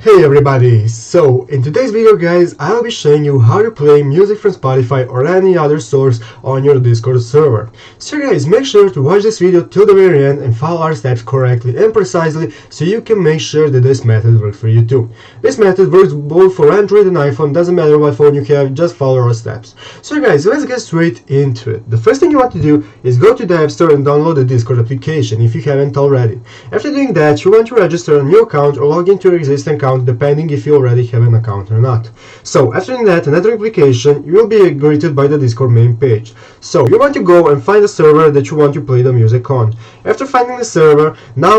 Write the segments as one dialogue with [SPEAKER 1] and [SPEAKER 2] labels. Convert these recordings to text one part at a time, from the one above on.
[SPEAKER 1] Hey everybody! So, in today's video guys, I'll be showing you how to play music from Spotify or any other source on your Discord server. So guys, make sure to watch this video till the very end and follow our steps correctly and precisely so you can make sure that this method works for you too. This method works both for Android and iPhone, doesn't matter what phone you have, just follow our steps. So guys, let's get straight into it. The first thing you want to do is go to the App Store and download the Discord application if you haven't already. After doing that, you want to register a new account or log into your existing account depending if you already have an account or not. So after doing that and entering application, you will be greeted by the Discord main page. So you want to go and find the server that you want to play the music on. After finding the server,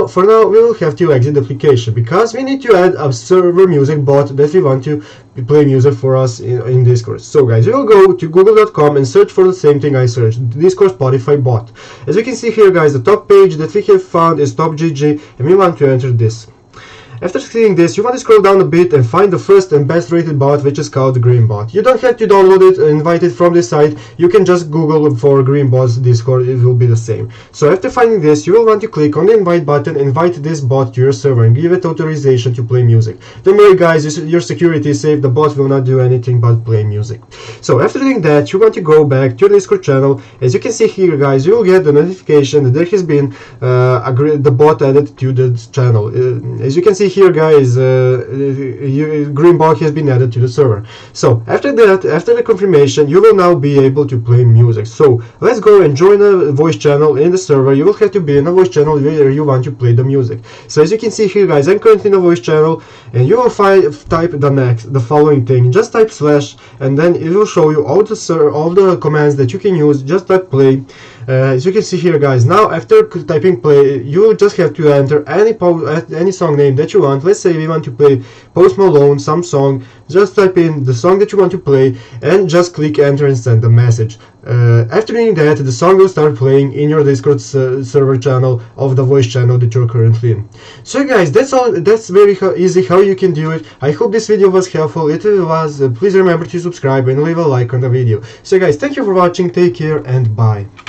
[SPEAKER 1] for now we will have to exit the application because we need to add a server music bot that we want to play music for us in Discord. So guys, you will go to google.com and search for the same thing I searched, Discord Spotify bot. As you can see here guys, the top page that we have found is top.gg and we want to enter this. After seeing this, you want to scroll down a bit and find the first and best rated bot, which is called Greenbot. You don't have to download it and invite it from this site. You can just Google for Greenbot's Discord, it will be the same. So after finding this, you will want to click on the invite button, invite this bot to your server and give it authorization to play music. Don't worry guys, your security is safe, the bot will not do anything but play music. So after doing that, you want to go back to the Discord channel. As you can see here guys, you will get the notification that there has been the bot added to the channel. As you can see here guys, Greenbot has been added to the server. So after that, after the confirmation, you will now be able to play music. So let's go and join a voice channel in the server. You will have to be in a voice channel where you want to play the music. So as you can see here guys, I'm currently in a voice channel and you will type the following thing. Just type / and then it will show you all the commands that you can use. Just type play. As you can see here guys, now after typing play, you will just have to enter any song name that you want. Let's say we want to play Post Malone, some song. Just type in the song that you want to play and just click enter and send a message. After doing that, the song will start playing in your Discord server channel of the voice channel that you're currently in. So guys, that's all. That's very easy how you can do it. I hope this video was helpful. If it was, please remember to subscribe and leave a like on the video. So guys, thank you for watching, take care and bye.